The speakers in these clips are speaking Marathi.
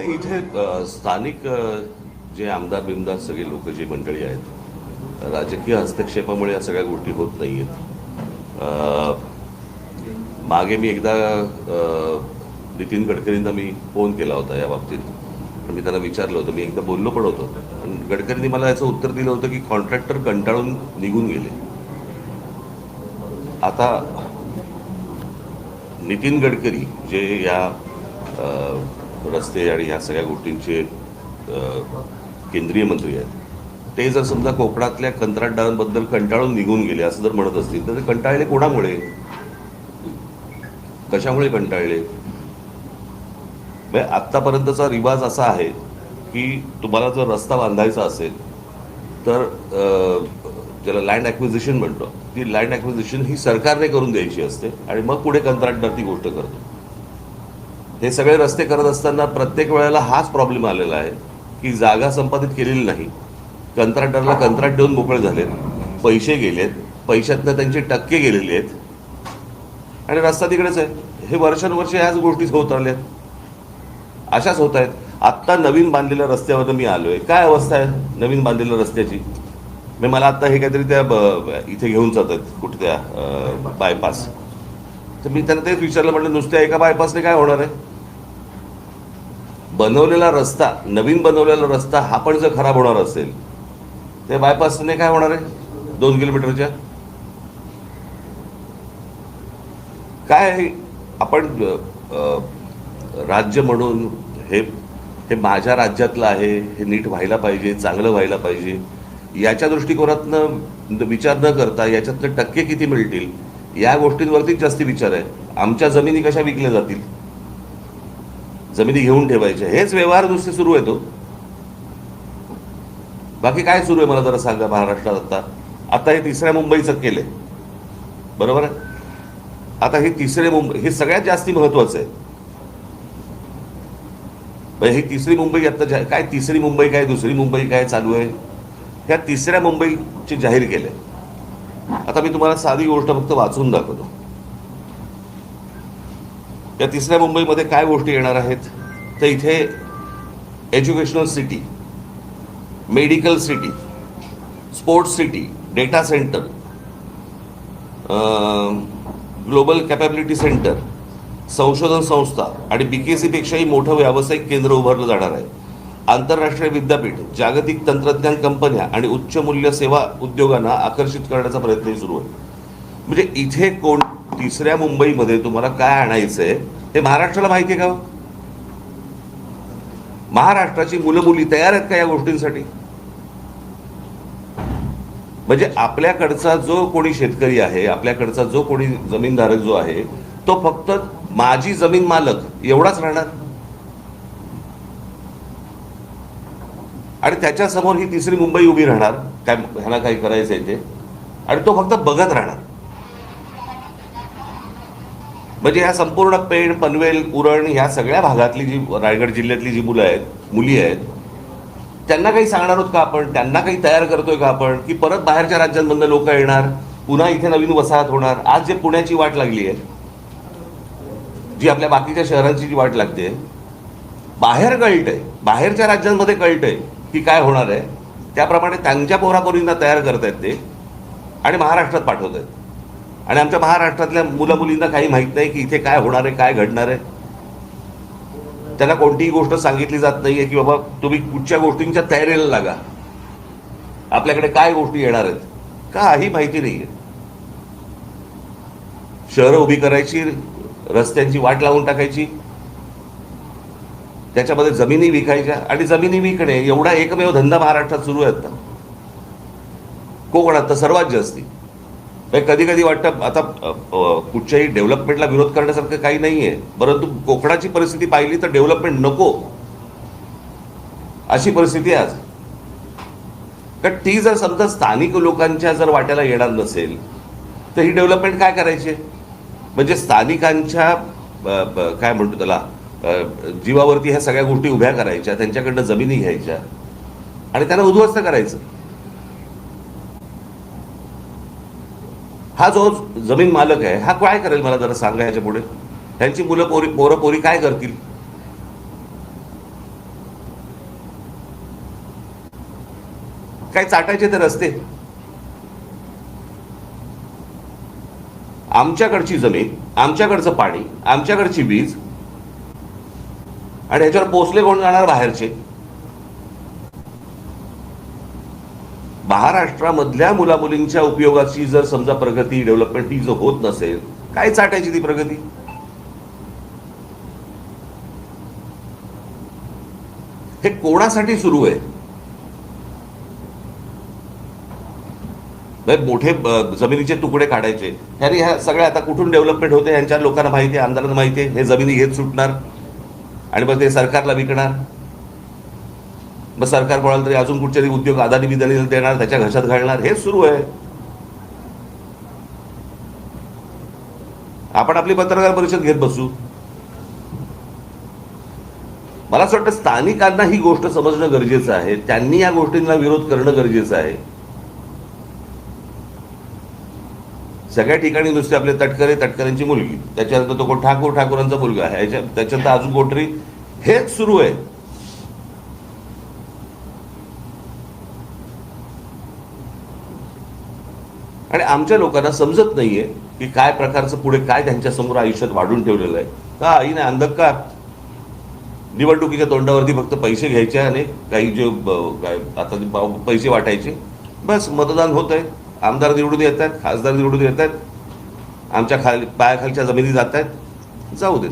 इथे स्थानिक जे आमदार बिमदार सगळे लोक जी मंडळी आहेत, राजकीय हस्तक्षेपामुळे या सगळ्या गोष्टी होत नाही आहेत. मागे मी एकदा नितीन गडकरींना मी फोन केला होता या बाबतीत. मी त्यांना विचारलं होतं, मी एकदा बोललो पण होतो, पण गडकरींनी मला याचं उत्तर दिलं होतं की कॉन्ट्रॅक्टर कंटाळून निघून गेले. आता नितीन गडकरी जे या रस्ते आणि ह्या सगळ्या गोष्टींचे केंद्रीय मंत्री आहेत, ते जर समजा कोकणातल्या कंत्राटदारांबद्दल कंटाळून निघून गेले असं जर म्हणत असतील तर ते कंटाळले कोणामुळे, कशामुळे कंटाळले? म्हणजे आत्तापर्यंतचा रिवाज असा आहे की तुम्हाला जर रस्ता बांधायचा असेल तर ज्याला लँड ॲक्विजिशन म्हणतो, ती लँड ॲक्विजिशन ही सरकारने करून द्यायची असते आणि मग पुढे कंत्राटदार ती गोष्ट करतो. हे सगळे रस्ते करत असताना प्रत्येक वेळेला हाच प्रॉब्लेम आलेला आहे की जागा संपादित केलेली नाही, कंत्राटदाराला कंत्राट देऊन मोकळे झालेत, पैसे गेलेत, पैशातनं त्यांचे टक्के गेलेले आहेत आणि रस्ता तिकडेच आहे. हे वर्षानुवर्ष ह्याच गोष्टी होत आल्या, अशाच होत आहेत. आत्ता नवीन बांधलेल्या रस्त्यावर मी आलोय, काय अवस्था आहे नवीन बांधलेल्या रस्त्याची? मी मला आत्ता हे काहीतरी त्या इथे घेऊन जात आहेत कुठे त्या बायपास, तर मी त्यांना तेच विचारलं, म्हटलं नुसत्या एका बायपासने काय होणार आहे? बनवलेला रस्ता, नवीन बनवलेला रस्ता हा पण जर खराब होणार असेल त्या बायपासने काय होणार आहे 2 किलोमीटरच्या? काय आपण राज्य म्हणून हे माझ्या राज्यातलं आहे, हे नीट व्हायला पाहिजे, चांगलं व्हायला पाहिजे, याच्या दृष्टिकोनातनं विचार न करता याच्यातनं टक्के किती मिळतील या गोष्टींवरतीच जास्ती विचार आहे. आमच्या जमिनी कशा विकल्या जातील, जमिनी घेऊन ठेवायच्या, हेच व्यवहार नुसते सुरू आहे. तो बाकी काय सुरू आहे मला जरा सांगा महाराष्ट्रात? आता हे तिसऱ्या मुंबईचं केलंय, बरोबर आहे? आता हे तिसरे मुंबई हे सगळ्यात जास्ती महत्वाचं आहे. ही तिसरी मुंबई आता काय, तिसरी मुंबई काय, दुसरी मुंबई काय चालू आहे, ह्या तिसऱ्या मुंबईची जाहीर केले. आता मी तुम्हाला साधी गोष्ट फक्त वाचून दाखवतो. या तिसऱ्या मुंबईमध्ये काय गोष्टी येणार आहेत तर इथे educational city, medical city, sports city, data centre, global capability centre, संशोधन संस्था आणि BKC पेक्षाही मोठं व्यावसायिक केंद्र उभारलं जाणार आहे. आंतरराष्ट्रीय विद्यापीठ, जागतिक तंत्रज्ञान कंपन्या आणि उच्च मूल्य सेवा उद्योगांना आकर्षित करण्याचा प्रयत्नही सुरू आहे. म्हणजे इथे तिसऱ्या मुंबईमध्ये तुम्हाला काय आणायचंय हे महाराष्ट्राला माहिती आहे का? महाराष्ट्राची मुलं मुली तयार आहेत का या गोष्टींसाठी? म्हणजे आपल्याकडचा जो कोणी शेतकरी आहे, आपल्याकडचा जो कोणी जमीनधारक जो आहे, तो फक्त माझी जमीन मालक एवढाच राहणार आणि त्याच्या समोर ही तिसरी मुंबई उभी राहणार, काय ह्याला काही करायचंय ते, आणि तो फक्त बघत राहणार. म्हणजे ह्या संपूर्ण पेण, पनवेल, उरण ह्या सगळ्या भागातली जी रायगड जिल्ह्यातली जी मुलं आहेत, मुली आहेत, त्यांना काही सांगणार आहोत का आपण? त्यांना काही तयार करतोय का आपण की परत बाहेरच्या राज्यांमधून लोक येणार, पुन्हा इथे नवीन वसाहत होणार? आज जे पुण्याची वाट लागली आहे, जी आपल्या बाकीच्या शहरांची जी वाट लागते, बाहेर कळतंय, बाहेरच्या राज्यांमध्ये कळतंय की काय होणार आहे, त्याप्रमाणे त्यांच्या पोरापोरींना तयार करतायत ते आणि महाराष्ट्रात पाठवत आहेत. आणि आमच्या महाराष्ट्रातल्या मुला मुलींना काही माहीत नाही की इथे काय होणार आहे, काय घडणार आहे. त्यांना कोणतीही गोष्ट सांगितली जात नाहीये की बाबा तुम्ही कुठच्या गोष्टींच्या तयारीला लागा, आपल्याकडे काय गोष्टी येणार आहेत, काही माहिती नाहीये. शहरं उभी करायची, रस्त्यांची वाट लावून टाकायची, त्याच्यामध्ये जमिनी विकायच्या आणि जमिनी विकणे एवढा एकमेव धंदा महाराष्ट्रात सुरू आहे आता. कोकणात तर सर्वात जास्ती. कधी कधी वाटतं आता कुठच्याही डेव्हलपमेंटला विरोध करण्यासारखं काही नाहीये, परंतु कोकणाची परिस्थिती पाहिली तर डेव्हलपमेंट नको अशी परिस्थिती आहे आज. कारण ती जर समजा स्थानिक लोकांच्या जर वाट्याला येणार नसेल तर ही डेव्हलपमेंट काय करायची? म्हणजे स्थानिकांच्या काय म्हणतो त्याला जीवावरती ह्या सगळ्या गोष्टी उभ्या करायच्या, त्यांच्याकडनं जमिनी घ्यायच्या आणि त्यांना उद्ध्वस्त करायचं. हा जो जमीन मालक आहे हा काय करेल मला जरा सांगा. ह्याच्या पुढे ह्यांची मुलं पोरं पोरी काय करतील? काय चाटायचे ते रस्ते? आमच्याकडची जमीन, आमच्याकडचं पाणी, आमच्याकडची वीज, आणि ह्याच्यावर पोचले कोण जाणार? बाहेरचे. महाराष्ट्रामधल्या मुलामुलींच्या उपयोगाची जर समजा प्रगती, डेव्हलपमेंट ही जर होत नसेल, काय चाटायची ती प्रगती? हे कोणासाठी सुरू आहे? मोठे जमिनीचे तुकडे काढायचे, ह्याने ह्या सगळ्या आता कुठून डेव्हलपमेंट होते यांच्या लोकांना माहिती आहे, आमदारांना माहिती आहे. हे जमिनी घेत सुटणार आणि मग ते सरकारला विकणार. मग सरकार कोणाला तरी अजून कुठचे उद्योग अदानी बिदानी देणार, त्याच्या घशात घालणार. हे सुरू आहे. आपण आपली पत्रकार परिषद घेत बसू. मला असं वाटतं स्थानिकांना ही गोष्ट समजणं गरजेचं आहे. त्यांनी या गोष्टींना विरोध करणं गरजेचं आहे. सगळ्या ठिकाणी नुसते आपले तटकरे, तटकऱ्यांची मुलगी, त्याच्यानंतर तो कोण ठाकूर, ठाकूरांचा मुलगा आहे, त्याच्यानंतर अजून कोणतरी, हेच सुरू आहे. आणि आमच्या लोकांना समजत नाहीये की काय प्रकारचं पुढे काय त्यांच्या समोर आयुष्यात वाढून ठेवलेलं आहे. का आईने अंधकार? निवडणुकीच्या तोंडावरती फक्त पैसे घ्यायचे आणि काही जे काय आता पैसे वाटायचे, बस मतदान होत आहे. आमदार निवडून येत आहेत, खासदार निवडून येत आहेत, आमच्या पायाखालच्या जमिनी जात आहेत, जाऊ देत.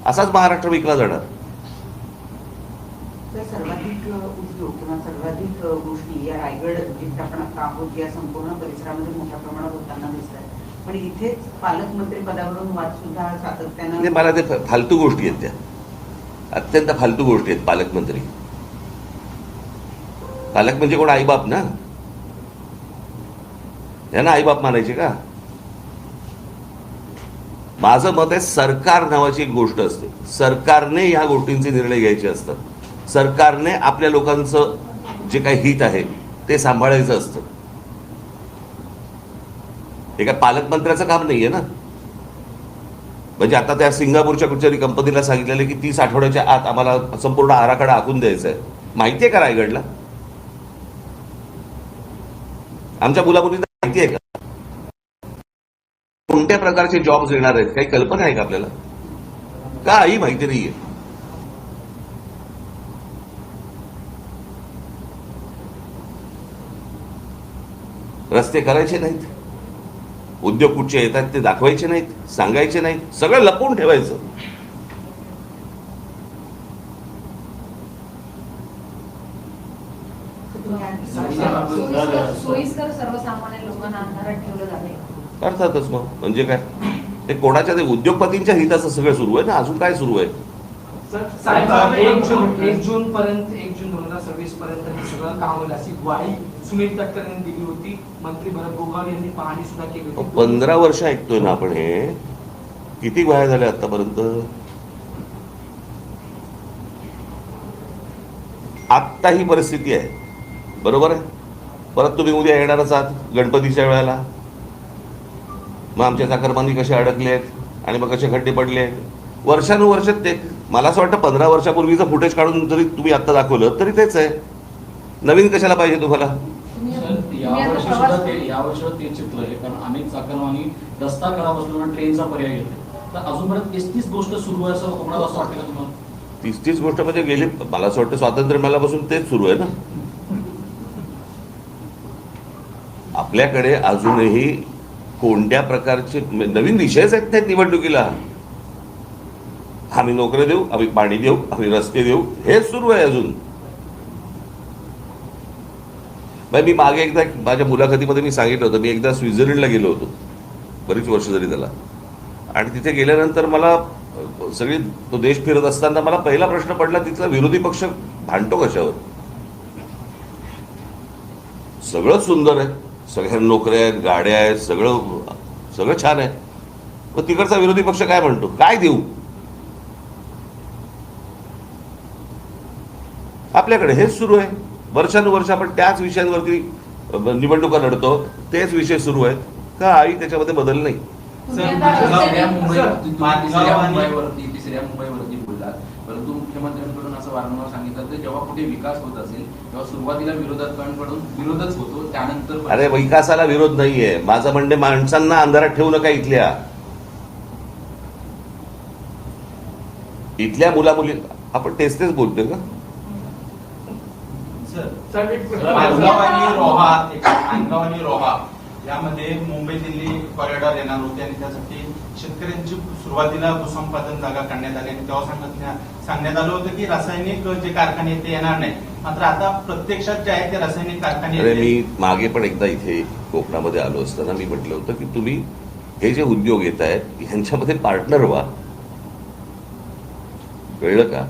असाच महाराष्ट्र विकला जाणार. सर्वाधिक उद्योग किंवा सर्वाधिक गोष्टी या रायगड जिथे आपण आता आहोत या संपूर्ण परिसरामध्ये मोठ्या प्रमाणात होताना दिसत आहेत. पण इथेच पालकमंत्री पदावरून वाद सुद्धा सातत्यानं, मला ते फालतू गोष्टी आहेत, त्या अत्यंत फालतू गोष्टी आहेत. पालकमंत्री, पालक म्हणजे कोण? आईबाप ना. यांना आईबाप मानायचे का? माझं मत आहे, सरकार नावाची एक गोष्ट असते. सरकारने ह्या गोष्टींचे निर्णय घ्यायचे असतात. सरकारने आपल्या लोकांचं जे काही हित आहे ते सांभाळायचं असतं. हे काय पालकमंत्र्याचं काम नाहीये ना. म्हणजे आता त्या सिंगापूरच्या कुठच्याही कंपनीला सांगितलेलं की 30 आठवड्याच्या आत आम्हाला संपूर्ण आराखडा आखून द्यायचा आहे. माहितीये का रायगडला? आमच्या मुलामुलींना माहिती आहे का कोणत्या प्रकारचे जॉब्स येणार आहेत? काही कल्पना आहे का आपल्याला? काही माहिती नाहीये. रस्ते करायचे नाहीत, उद्योग कुठचे येतात ते दाखवायचे नाहीत, सांगायचे नाहीत, सगळं लपवून ठेवायचं. सोयीस्कर सर्वसामान्य लोकांना अंधारात ठेवलं जाते. अर्थातच. मग म्हणजे काय? ते कोणाच्या, ते उद्योगपतींच्या हिताचं सगळं सुरू आहे ना. अजून काय सुरू आहे? 1 जून पर्यंत, 1 जून 2026 पर्यंत हे सगळं काम होईल अशी ग्वाही सुनील तटकरे यांनी दिली होती. मंत्री भरत गोगावले यांनी पाहणी सुद्धा केली होती. 15 वर्ष ऐकतोय ना आपण. हे किती ग्वाह्या झाल्या आतापर्यंत? आत्ता ही परिस्थिती आहे, बरोबर आहे. परत तुम्ही उद्या येणारच आहात गणपतीच्या वेळेला. मग आमच्या चाकरमानी कसे अडकले आहेत आणि मग कसे खड्डे पडले आहेत. वर्षानुवर्ष ते, मला असं वाटतं 15 वर्षापूर्वीचं फुटेज काढून जरी तुम्ही आत्ता दाखवलं तरी तेच आहे. नवीन कशाला पाहिजे तुम्हाला? यावर्षी सुद्धा ते चित्र आहे. कारण अनेक चाकरमानी रस्ता खराब असल्यामुळे ट्रेनचा पर्याय घेते. तर अजूनपर्यंत 30 गोष्ट सुरू आहे असं कोणाला असं वाटतं का तुम्हाला? 30 गोष्ट म्हणजे गेली, मला असं वाटतं स्वातंत्र्य मिळाल्यापासून तेच सुरू आहे ना. आपल्याकडे अजूनही कोणत्या प्रकारचे नवीन विषयच आहेत नाही निवडणुकीला. आम्ही नोकऱ्या देऊ, आम्ही पाणी देऊ, आम्ही रस्ते देऊ, हे सुरू आहे अजून. मी मागे एकदा माझ्या मुलाखतीमध्ये मी सांगितलं होतं, मी एकदा स्वित्झर्लंडला गेलो होतो, बरीच वर्ष झाली त्याला. आणि तिथे गेल्यानंतर मला सगळी तो देश फिरत असताना मला पहिला प्रश्न पडला, तिथला विरोधी पक्ष भांडतो कशावर? सगळं सुंदर आहे, सगळ्या नोकऱ्या आहेत, गाड्या आहेत, सगळं छान आहे. मग तिकडचा विरोधी पक्ष काय म्हणतो? काय देऊ? आपल्याकडे हेच सुरू आहे. वर्षानुवर्ष आपण त्याच विषयांवरती निवडणुका लढतो, तेच विषय सुरू आहेत. काही त्याच्यामध्ये बदल नाही. तिसऱ्या मुंबईवरती बोललात, परंतु मुख्यमंत्री मुख्यमंत्र्यांकडून असं वारंवार सांगितलं की जेव्हा कुठे विकास होत असेल तेव्हा सुरुवातीला विरोधकांकडून विरोधच होतो, त्यानंतर अरे विकासाला विरोध नाहीये, माझं म्हणणे माणसांना अंधारात ठेवू नका. इथल्या मुलामुली आपण तेच बोलतोय का? साहेब, एक प्रश्न. माणगाव आणि रोहा यामध्ये मुंबई दिल्ली कॉरिडॉर येणार होते आणि त्यासाठी शेतकऱ्यांची सुरुवातीला भूसंपादन जागा काढण्यात आली आणि तेव्हा सांगण्यात आलं होतं की रासायनिक जे कारखाने आहेत ते येणार नाही. मात्र आता प्रत्यक्षात जे आहे ते रासायनिक कारखाने अरे मी मागे पण एकदा इथे कोकणामध्ये आलो असताना मी म्हटलं होतं की तुम्ही हे जे उद्योग येत आहेत ह्यांच्यामध्ये पार्टनर व्हा. कळलं का?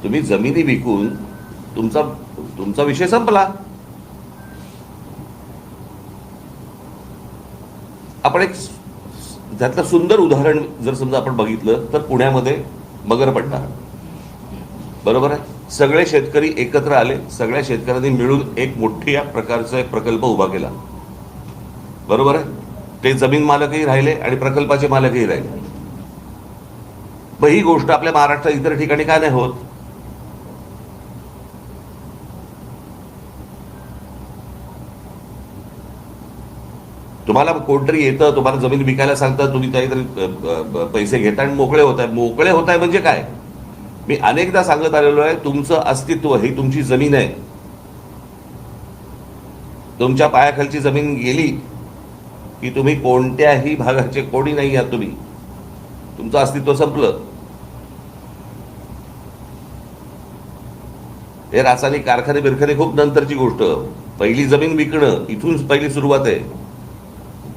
तुम्ही जमिनी विकून तुमचा विषय संपला. आपण एक त्यातलं सुंदर उदाहरण जर समजा आपण बघितलं तर पुण्यामध्ये मगरपट्टा, बरोबर आहे. सगळे शेतकरी एकत्र आले, सगळ्या शेतकऱ्यांनी मिळून एक मोठ्या प्रकारचा एक प्रकल्प उभा केला, बरोबर आहे. ते जमीन मालकही राहिले आणि प्रकल्पाचे मालकही राहिले. मग ही गोष्ट आपल्या महाराष्ट्रात इतर ठिकाणी काय नाही होत? तुम्हाला कोणतरी येतं, तुम्हाला जमीन विकायला सांगतं, तुम्ही काहीतरी पैसे घेता आणि मोकळे होत आहे म्हणजे काय? मी अनेकदा सांगत आलेलो आहे, तुमचं अस्तित्व ही तुमची जमीन आहे. तुमच्या पायाखालची जमीन गेली की तुम्ही कोणत्याही भागाचे कोणी नाही आहात. तुमचं अस्तित्व संपलं. हे रासायनिक कारखाने बिरखाने खूप नंतरची गोष्ट. पहिली जमीन विकणं, इथून पहिली सुरुवात आहे.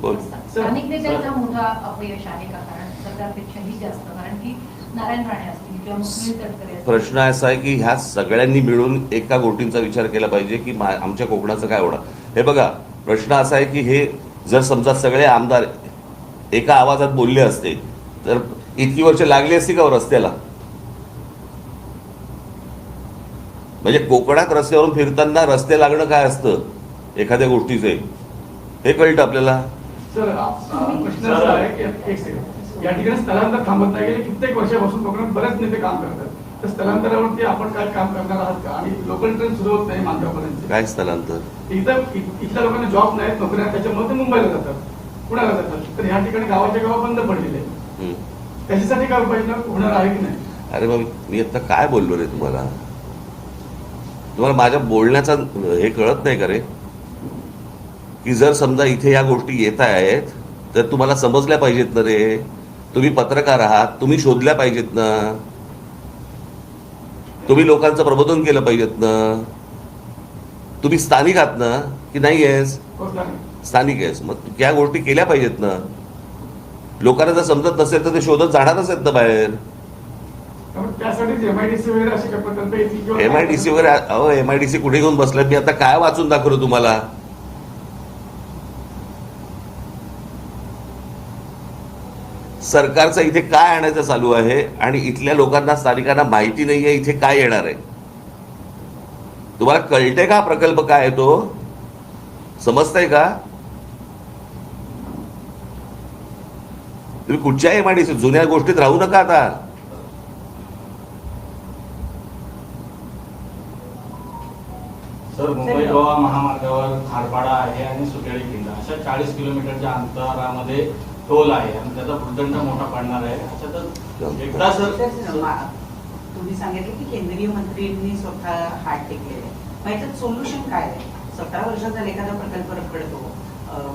बोल. स्थानिक नेत्यांचा मोठा अपयश आहे का? कारण सरकारपेक्षाही जास्त, कारण की नारायण राणे असतील किंवा सुनील तटकरे असतील. प्रश्न असा आहे की ह्या सगळ्यांनी मिळून एका गोष्टींचा विचार केला पाहिजे की आमच्या कोकणाचं काय होणार. हे बघा, प्रश्न असा आहे की हे जर समजा सगळे आमदार एका आवाजात बोलले असते तर इतकी वर्ष लागली असती का रस्त्याला? म्हणजे कोकणात रस्त्यावरून फिरताना रस्ते लागणं काय असतं एखाद्या गोष्टीचे हे कळतं आपल्याला. सर, प्रश्न असा आहे की एक सेकंड, या ठिकाणी स्थलांतर थांबत नाही. गेले कित्येक वर्षापासून कोकणात बरेच नेते काम करतात. तर स्थलांतरावरती आपण काय काम करणार आहात का? आणि लोकल ट्रेन सुरू होत नाही मांडवापर्यंत. काय स्थलांतर? इथल्या लोकांना जॉब नाहीत, नोकऱ्या, त्याच्यामुळे ते मुंबईला जातात, पुण्याला जातात. तर ह्या ठिकाणी गावाच्या गाव बंद पडलेले आहेत. त्याच्यासाठी काय उपाययोजना होणार आहे की नाही? अरे मग मी आता काय बोललो रे तुम्हाला माझ्या बोलण्याचा हे कळत नाही का रे? की जर समजा इथे या गोष्टी येत आहेत तर तुम्हाला समजल्या पाहिजेत ना रे. तुम्ही पत्रकार आहात, तुम्ही शोधल्या पाहिजेत ना. तुम्ही लोकांचं प्रबोधन केलं पाहिजेत ना. तुम्ही स्थानिक आहात ना की नाही आहेस? स्थानिक आहेस, मग त्या गोष्टी केल्या पाहिजेत ना. लोकांना जर समजत नसेल तर ते शोधत जाणारच आहेत ना बाहेर. एमआयडीसी वगैरे असे काही प्रकल्प येतील किंवा एमआयडीसी वगैरे? अहो, एमआयडीसी कुठे घेऊन बसलाय? मी आता काय वाचून दाखवलं तुम्हाला? सरकारचं इथे काय आणायचं चालू आहे आणि इथल्या लोकांना, स्थानिकांना माहिती नाहीये इथे काय येणार आहे. तुम्हाला कळतंय का प्रकल्प काय आहे तो? समजतंय का? तुम्ही कुठच्या एमआयडीसी जुन्या गोष्टीत राहू नका आता. सर, मुंबई गोवा महामार्गावर खारपाडा आहे आणि सुटेळी खिंड अशा 40 किलोमीटरच्या अंतरामध्ये टोल आहे आणि त्याचा भूदंड मोठा पडणार आहे. अच्छा, तर एकदा सर तुम्ही सांगितलं की केंद्रीय मंत्रींनी स्वतः हात टेकलेले, मग याच्यात सोल्युशन काय आहे? 17 वर्ष झाले एखादा प्रकल्प रखडतो,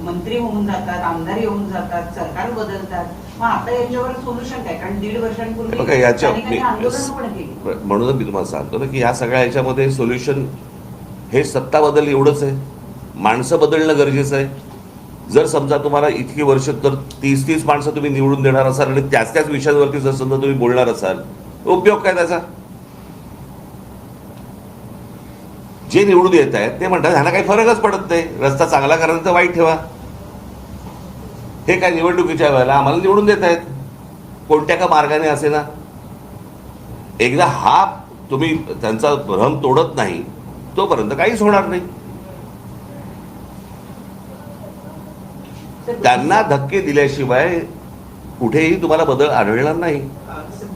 मंत्री होऊन जातात, आमदार येऊन जातात, सरकार बदलतात, मग आता याच्यावर सोल्युशन काय? कारण 1.5 वर्षांपूर्वी आंदोलन पण केली. म्हणूनच मी तुम्हाला सांगतो ना की ह्या सगळ्या ह्याच्यामध्ये सोल्युशन हे सत्ता बदल एवढंच आहे. माणसं बदलणं गरजेचं आहे. जर समजा तुम्हाला इतकी वर्ष तर 30 माणसं तुम्ही निवडून देणार असाल आणि त्याच विषयांवरती जर समजा तुम्ही बोलणार असाल, उपयोग काय त्याचा? जे निवडून येत आहेत ते म्हणतात ह्यांना काही फरकच पडत नाही, रस्ता चांगला करायचा तर वाईट ठेवा. हे काय निवडणुकीच्या वेळेला आम्हाला निवडून देत आहेत कोणत्या का मार्गाने असे ना. एकदा हा तुम्ही त्यांचा भ्रम तोडत नाही तोपर्यंत काहीच होणार नाही. त्यांना धक्के दिल्याशिवाय कुठेही तुम्हाला बदल आढळणार नाही.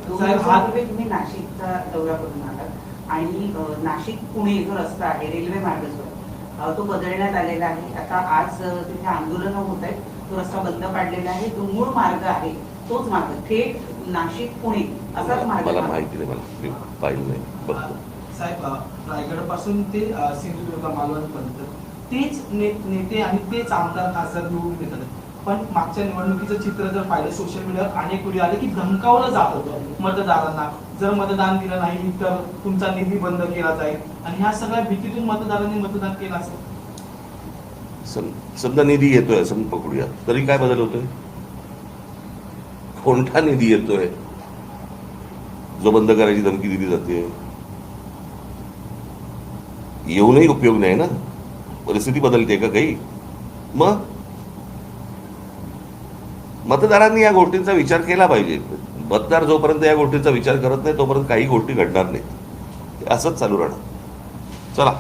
तुम्ही नाशिक नाशिकचा दौरा करून आलात आणि नाशिक पुणे जो रस्ता आहे रेल्वे मार्ग जो आहे तो बदलण्यात आलेला आहे. आता आज तिथे आंदोलनं होत आहेत, तो रस्ता बंद पाडलेला आहे. जो मूळ मार्ग आहे तोच मार्ग थेट नाशिक पुणे असाच मार्ग मला माहिती नाही, मला मी पाहिलं नाही, बघतो. साहेब, रायगड पासून ते सिंधुदुर्ग मालवणपर्यंत तेच नेते आणि तेच आमदार खासदार निवडून येतात. पण मागच्या निवडणुकीचं चित्र जर पाहिलं सोशल मीडियावर अनेक वेळी आले की धमकावलं जात होतं मतदारांना, जर मतदान दिलं नाही तर तुमचा निधी बंद केला जाईल, आणि ह्या सगळ्या भीतीतून मतदारांनी मतदान केलं असेल. समजा निधी येतोय असं पकडूया, तरी काय बदल होतोय? कोणता निधी येतोय जो बंद करायची धमकी दिली जाते? येऊनही उपयोग नाही ना, परिस्थिती बदलते का काही? मग मतदारांनी या गोष्टींचा विचार केला पाहिजे. मतदार जोपर्यंत या गोष्टींचा विचार करत नाही तोपर्यंत काही गोष्टी घडणार नाहीत. असंच चालू राहणार. चला.